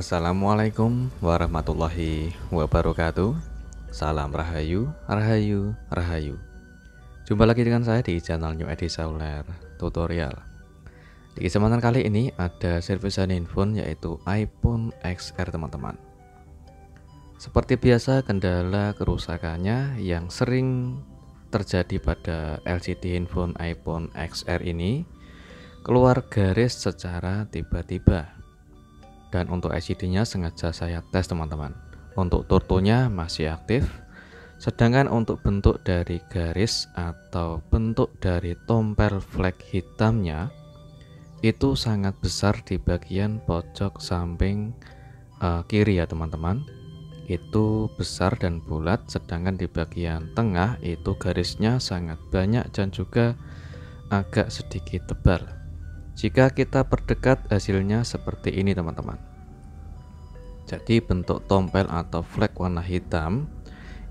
Assalamualaikum warahmatullahi wabarakatuh. Salam Rahayu, Rahayu, Rahayu. Jumpa lagi dengan saya di channel New Edi Sauler Tutorial. Di kesempatan kali ini ada servisan handphone yaitu iPhone XR teman-teman. Seperti biasa, kendala kerusakannya yang sering terjadi pada LCD handphone iPhone XR ini keluar garis secara tiba-tiba. Dan untuk LCD-nya sengaja saya tes teman-teman. Untuk turtonya masih aktif, sedangkan untuk bentuk dari garis atau bentuk dari tompel flag hitamnya itu sangat besar di bagian pojok samping kiri ya teman-teman. Itu besar dan bulat, sedangkan di bagian tengah itu garisnya sangat banyak dan juga agak sedikit tebal. Jika kita perdekat, hasilnya seperti ini teman-teman. Jadi bentuk tompel atau flag warna hitam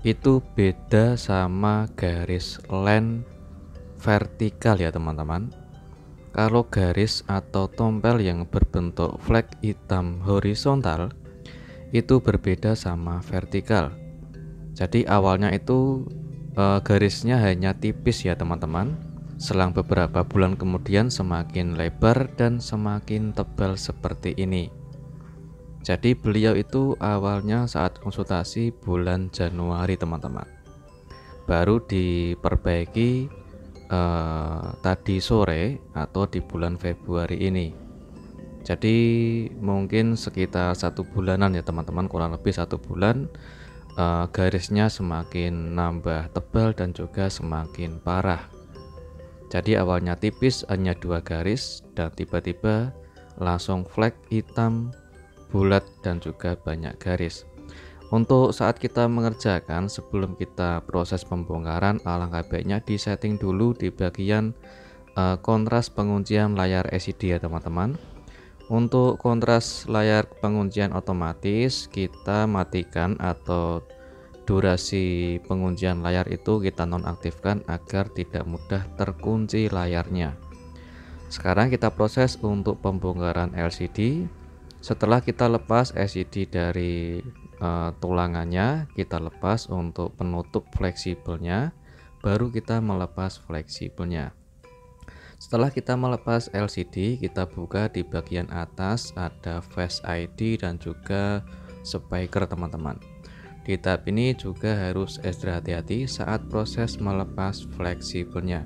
itu beda sama garis line vertikal ya teman-teman. Kalau garis atau tompel yang berbentuk flag hitam horizontal itu berbeda sama vertikal. Jadi awalnya itu garisnya hanya tipis ya teman-teman. Selang beberapa bulan kemudian semakin lebar dan semakin tebal seperti ini. Jadi beliau itu awalnya saat konsultasi bulan Januari teman-teman. Baru diperbaiki tadi sore atau di bulan Februari ini. Jadi mungkin sekitar 1 bulanan ya teman-teman, kurang lebih 1 bulan garisnya semakin nambah tebal dan juga semakin parah. Jadi awalnya tipis hanya 2 garis dan tiba-tiba langsung flag hitam bulat dan juga banyak garis. Untuk saat kita mengerjakan, sebelum kita proses pembongkaran, alangkah baiknya disetting dulu di bagian kontras penguncian layar LCD ya teman-teman. Untuk kontras layar penguncian otomatis kita matikan atau durasi penguncian layar itu kita nonaktifkan agar tidak mudah terkunci layarnya. Sekarang kita proses untuk pembongkaran LCD. Setelah kita lepas LCD dari tulangannya, kita lepas untuk penutup fleksibelnya, baru kita melepas fleksibelnya. Setelah kita melepas LCD, kita buka di bagian atas ada Face ID dan juga speaker teman-teman. Di tahap ini juga harus extra hati-hati saat proses melepas fleksibelnya.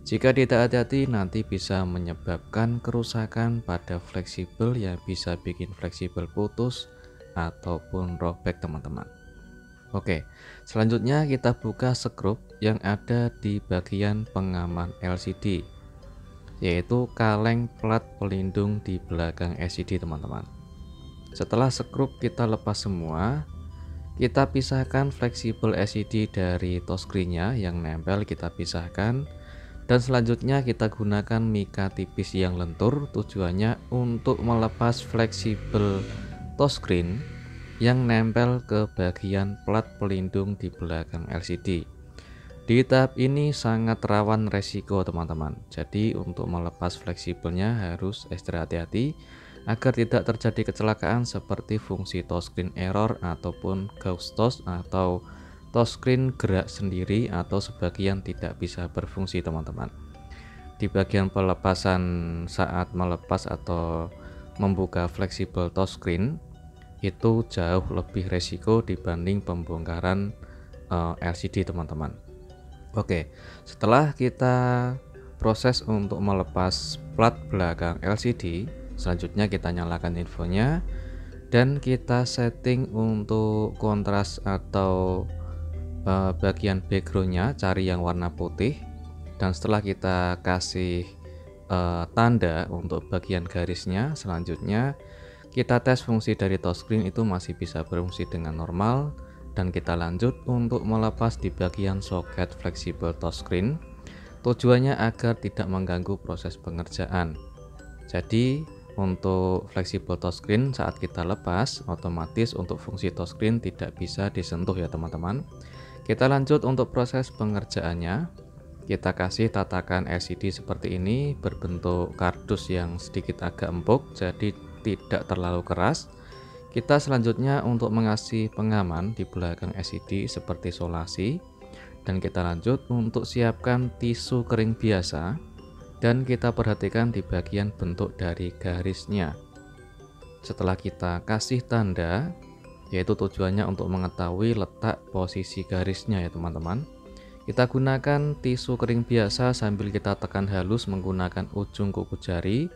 Jika tidak hati-hati nanti bisa menyebabkan kerusakan pada fleksibel yang bisa bikin fleksibel putus ataupun robek teman-teman. Oke, selanjutnya kita buka skrup yang ada di bagian pengaman LCD, yaitu kaleng plat pelindung di belakang LCD teman-teman. Setelah skrup kita lepas semua, kita pisahkan fleksibel LCD dari touchscreen-nya yang nempel, kita pisahkan. Dan selanjutnya kita gunakan mika tipis yang lentur, tujuannya untuk melepas fleksibel touchscreen yang nempel ke bagian plat pelindung di belakang LCD. Di tahap ini sangat rawan resiko teman-teman. Jadi untuk melepas fleksibelnya harus ekstra hati-hati agar tidak terjadi kecelakaan seperti fungsi touchscreen error ataupun ghost touch atau touchscreen gerak sendiri atau sebagian tidak bisa berfungsi teman-teman. Di bagian pelepasan saat melepas atau membuka fleksibel touchscreen itu jauh lebih resiko dibanding pembongkaran LCD teman-teman. Oke, setelah kita proses untuk melepas plat belakang LCD, selanjutnya kita nyalakan infonya dan kita setting untuk kontras atau bagian backgroundnya cari yang warna putih. Dan setelah kita kasih tanda untuk bagian garisnya, selanjutnya kita tes fungsi dari touchscreen itu masih bisa berfungsi dengan normal. Dan kita lanjut untuk melepas di bagian soket fleksibel touchscreen, tujuannya agar tidak mengganggu proses pengerjaan. Jadi untuk fleksibel touchscreen saat kita lepas, otomatis untuk fungsi touchscreen tidak bisa disentuh ya teman-teman. Kita lanjut untuk proses pengerjaannya. Kita kasih tatakan LCD seperti ini, berbentuk kardus yang sedikit agak empuk, jadi tidak terlalu keras. Kita selanjutnya untuk mengasih pengaman di belakang LCD seperti solasi, dan kita lanjut untuk siapkan tisu kering biasa, dan kita perhatikan di bagian bentuk dari garisnya. Setelah kita kasih tanda, yaitu tujuannya untuk mengetahui letak posisi garisnya ya teman-teman, kita gunakan tisu kering biasa sambil kita tekan halus menggunakan ujung kuku jari,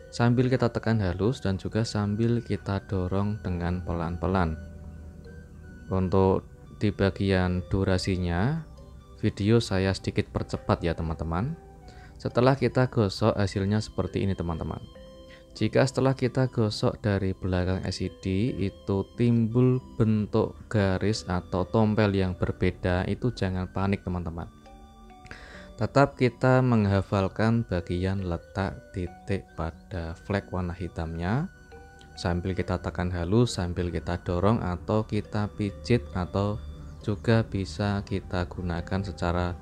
sambil kita tekan halus dan juga sambil kita dorong dengan pelan-pelan. Untuk di bagian durasinya, video saya sedikit percepat ya teman-teman. Setelah kita gosok, hasilnya seperti ini teman-teman. Jika setelah kita gosok dari belakang LCD itu timbul bentuk garis atau tompel yang berbeda, itu jangan panik teman-teman. Tetap kita menghafalkan bagian letak titik pada flag warna hitamnya, sambil kita tekan halus, sambil kita dorong atau kita pijit, atau juga bisa kita gunakan secara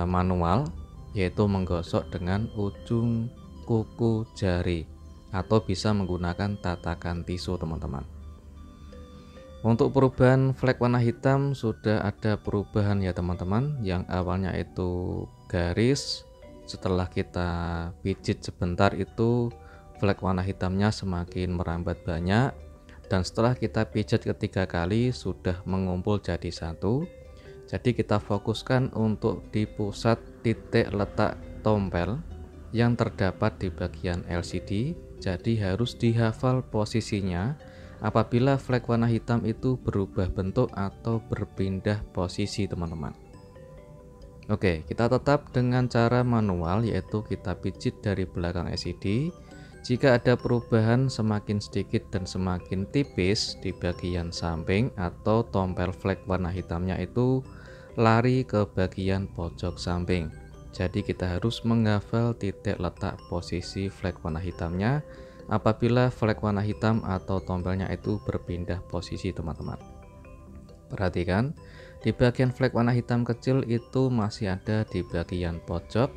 manual, yaitu menggosok dengan ujung kuku jari, atau bisa menggunakan tatakan tisu teman-teman. Untuk perubahan flag warna hitam sudah ada perubahan ya teman-teman. Yang awalnya itu garis, setelah kita pijit sebentar itu flag warna hitamnya semakin merambat banyak, dan setelah kita pijat ketiga kali sudah mengumpul jadi satu. Jadi kita fokuskan untuk di pusat titik letak tompel yang terdapat di bagian LCD. Jadi harus dihafal posisinya apabila flag warna hitam itu berubah bentuk atau berpindah posisi teman-teman. Oke, kita tetap dengan cara manual, yaitu kita pijit dari belakang LCD. Jika ada perubahan semakin sedikit dan semakin tipis di bagian samping atau tompel flag warna hitamnya itu lari ke bagian pojok samping. Jadi kita harus menghafal titik letak posisi flag warna hitamnya apabila flag warna hitam atau tompelnya itu berpindah posisi teman-teman. Perhatikan, di bagian flag warna hitam kecil itu masih ada di bagian pojok.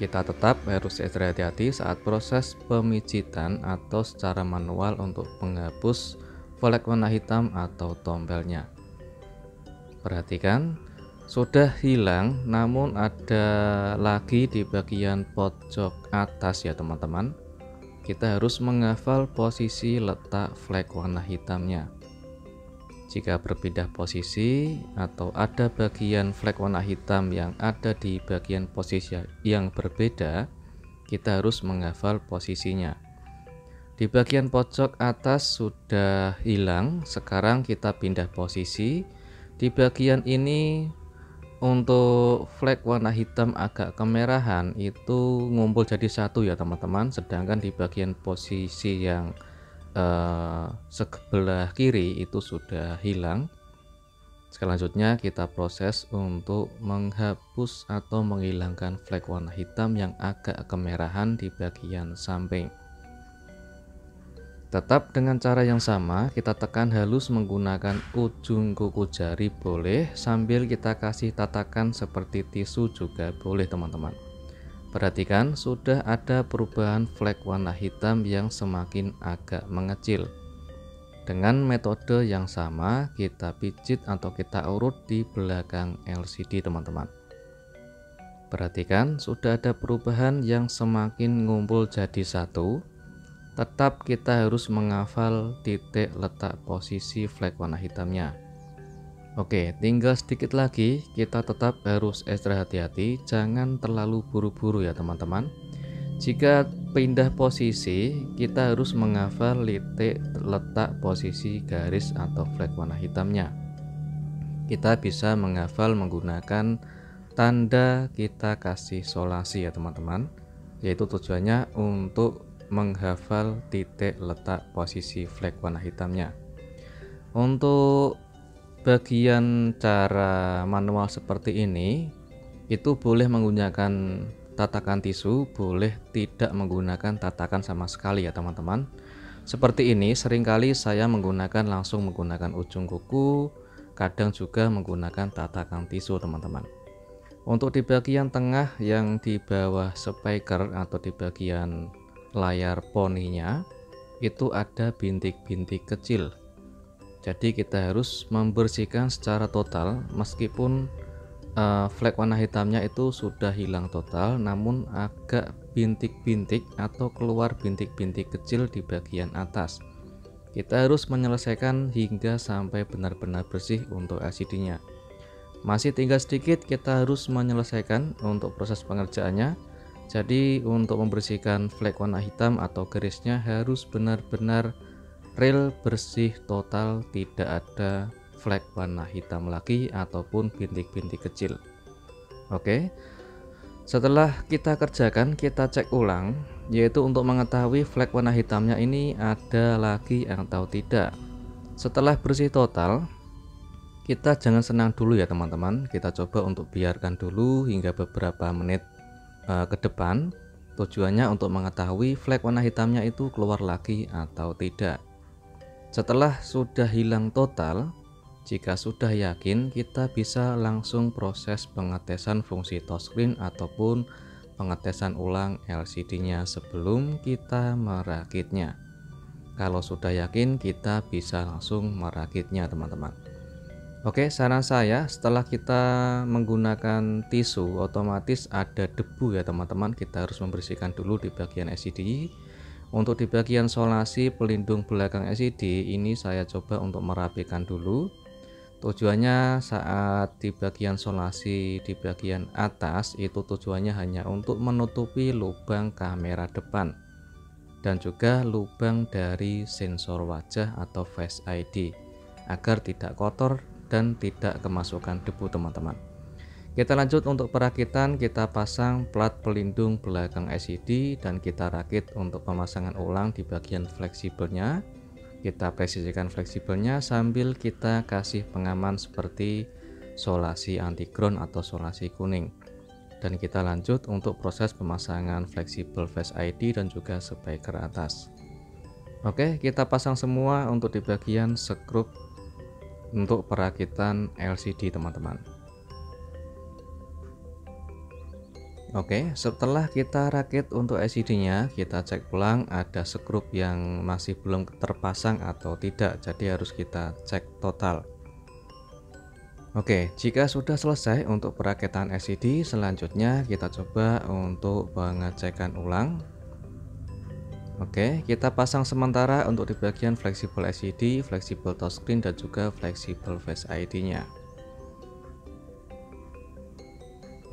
Kita tetap harus ekstra hati-hati saat proses pemijitan atau secara manual untuk menghapus flag warna hitam atau tompelnya. Perhatikan, sudah hilang, namun ada lagi di bagian pojok atas ya teman-teman. Kita harus menghafal posisi letak flag warna hitamnya. Jika berpindah posisi atau ada bagian flag warna hitam yang ada di bagian posisi yang berbeda, kita harus menghafal posisinya. Di bagian pojok atas sudah hilang, sekarang kita pindah posisi. Di bagian ini untuk flag warna hitam agak kemerahan itu ngumpul jadi satu ya teman-teman, sedangkan di bagian posisi yang sebelah kiri itu sudah hilang. Selanjutnya kita proses untuk menghapus atau menghilangkan flag warna hitam yang agak kemerahan di bagian samping. Tetap dengan cara yang sama, kita tekan halus menggunakan ujung kuku jari boleh, sambil kita kasih tatakan seperti tisu juga boleh teman-teman. Perhatikan, sudah ada perubahan flag warna hitam yang semakin agak mengecil. Dengan metode yang sama, kita pijit atau kita urut di belakang LCD teman-teman. Perhatikan, sudah ada perubahan yang semakin ngumpul jadi satu. Tetap kita harus menghafal titik letak posisi flag warna hitamnya. Oke, tinggal sedikit lagi, kita tetap harus ekstra hati-hati, jangan terlalu buru-buru ya teman-teman. Jika pindah posisi, kita harus menghafal titik letak posisi garis atau flag warna hitamnya. Kita bisa menghafal menggunakan tanda kita kasih solasi ya teman-teman, yaitu tujuannya untuk menghafal titik letak posisi flag warna hitamnya. Untuk bagian cara manual seperti ini itu boleh menggunakan tatakan tisu, boleh tidak menggunakan tatakan sama sekali ya teman-teman. Seperti ini seringkali saya langsung menggunakan ujung kuku, kadang juga menggunakan tatakan tisu teman-teman. Untuk di bagian tengah yang di bawah speaker atau di bagian layar poninya itu ada bintik-bintik kecil. Jadi kita harus membersihkan secara total meskipun flek warna hitamnya itu sudah hilang total, namun agak bintik-bintik atau keluar bintik-bintik kecil di bagian atas. Kita harus menyelesaikan hingga sampai benar-benar bersih untuk LCD-nya. Masih tinggal sedikit, kita harus menyelesaikan untuk proses pengerjaannya. Jadi untuk membersihkan flek warna hitam atau garisnya harus benar-benar real bersih total, tidak ada flek warna hitam lagi ataupun bintik-bintik kecil. Oke, setelah kita kerjakan, kita cek ulang, yaitu untuk mengetahui flek warna hitamnya ini ada lagi atau tidak. Setelah bersih total, kita jangan senang dulu ya teman-teman, kita coba untuk biarkan dulu hingga beberapa menit ke depan. Tujuannya untuk mengetahui flek warna hitamnya itu keluar lagi atau tidak. Setelah sudah hilang total, jika sudah yakin, kita bisa langsung proses pengetesan fungsi touchscreen ataupun pengetesan ulang LCD-nya sebelum kita merakitnya. Kalau sudah yakin, kita bisa langsung merakitnya teman-teman. Oke, saran saya setelah kita menggunakan tisu otomatis ada debu ya teman-teman, kita harus membersihkan dulu di bagian LCD. Untuk di bagian solasi pelindung belakang LCD ini saya coba untuk merapikan dulu. Tujuannya saat di bagian solasi di bagian atas itu tujuannya hanya untuk menutupi lubang kamera depan dan juga lubang dari sensor wajah atau Face ID agar tidak kotor dan tidak kemasukan debu teman-teman. Kita lanjut untuk perakitan, kita pasang plat pelindung belakang LCD dan kita rakit untuk pemasangan ulang di bagian fleksibelnya. Kita presisikan fleksibelnya sambil kita kasih pengaman seperti solasi anti ground atau solasi kuning. Dan kita lanjut untuk proses pemasangan fleksibel Face ID dan juga speaker atas. Oke, kita pasang semua untuk di bagian skrup untuk perakitan LCD teman-teman. Oke, setelah kita rakit untuk LCD-nya, kita cek ulang ada skrup yang masih belum terpasang atau tidak, jadi harus kita cek total. Oke, jika sudah selesai untuk perakitan LCD, selanjutnya kita coba untuk pengecekan ulang. Oke, kita pasang sementara untuk di bagian fleksibel LCD, fleksibel touchscreen dan juga fleksibel Face ID-nya.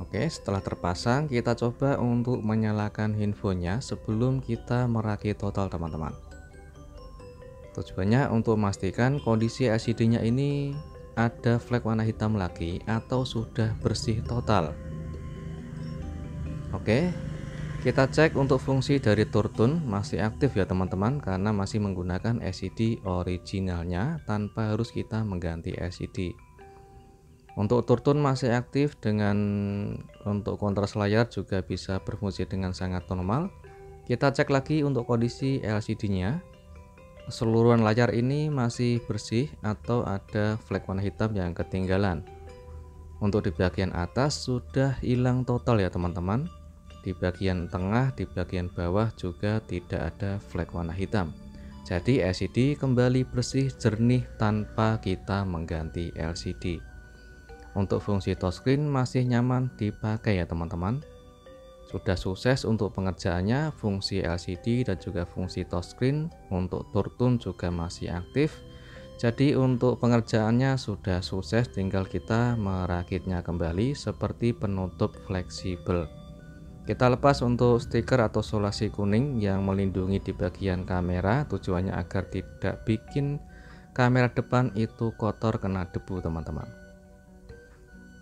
Oke, setelah terpasang kita coba untuk menyalakan handphonenya sebelum kita merakit total teman-teman. Tujuannya untuk memastikan kondisi LCD-nya ini ada flek warna hitam lagi atau sudah bersih total. Oke, kita cek untuk fungsi dari turtun masih aktif ya teman-teman, karena masih menggunakan LCD originalnya tanpa harus kita mengganti LCD. Untuk turtun masih aktif, dengan untuk kontras layar juga bisa berfungsi dengan sangat normal. Kita cek lagi untuk kondisi LCD-nya. Keseluruhan layar ini masih bersih atau ada flek warna hitam yang ketinggalan. Untuk di bagian atas sudah hilang total ya teman-teman. Di bagian tengah, di bagian bawah juga tidak ada flek warna hitam. Jadi LCD kembali bersih jernih tanpa kita mengganti LCD. Untuk fungsi touchscreen masih nyaman dipakai ya teman-teman. Sudah sukses untuk pengerjaannya, fungsi LCD dan juga fungsi touchscreen. Untuk turtun juga masih aktif. Jadi untuk pengerjaannya sudah sukses, tinggal kita merakitnya kembali seperti penutup fleksibel. Kita lepas untuk stiker atau solasi kuning yang melindungi di bagian kamera, tujuannya agar tidak bikin kamera depan itu kotor kena debu teman-teman.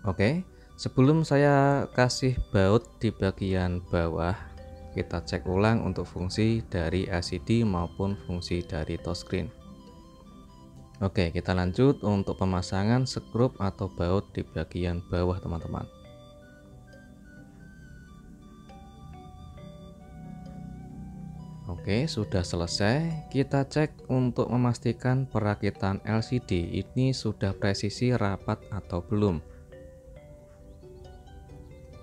Oke, sebelum saya kasih baut di bagian bawah, kita cek ulang untuk fungsi dari LCD maupun fungsi dari touchscreen. Oke, kita lanjut untuk pemasangan skrup atau baut di bagian bawah teman-teman. Oke, sudah selesai. Kita cek untuk memastikan perakitan LCD ini sudah presisi rapat atau belum.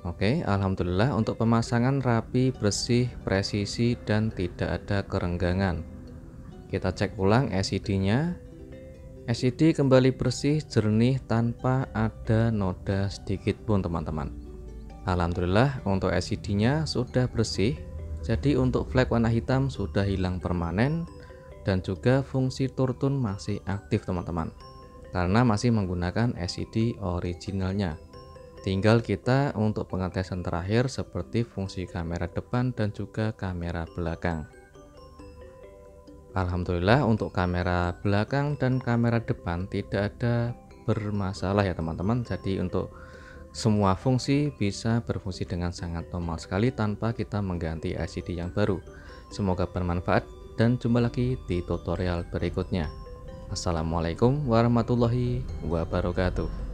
Oke, alhamdulillah untuk pemasangan rapi, bersih, presisi dan tidak ada kerenggangan. Kita cek ulang LCD-nya. LCD kembali bersih, jernih, tanpa ada noda sedikit pun teman-teman. Alhamdulillah untuk LCD-nya sudah bersih. Jadi untuk flag warna hitam sudah hilang permanen, dan juga fungsi turtun masih aktif teman-teman, karena masih menggunakan LCD originalnya. Tinggal kita untuk pengetesan terakhir seperti fungsi kamera depan dan juga kamera belakang. Alhamdulillah untuk kamera belakang dan kamera depan tidak ada bermasalah ya teman-teman. Jadi untuk semua fungsi bisa berfungsi dengan sangat normal sekali tanpa kita mengganti LCD yang baru. Semoga bermanfaat dan jumpa lagi di tutorial berikutnya. Assalamualaikum warahmatullahi wabarakatuh.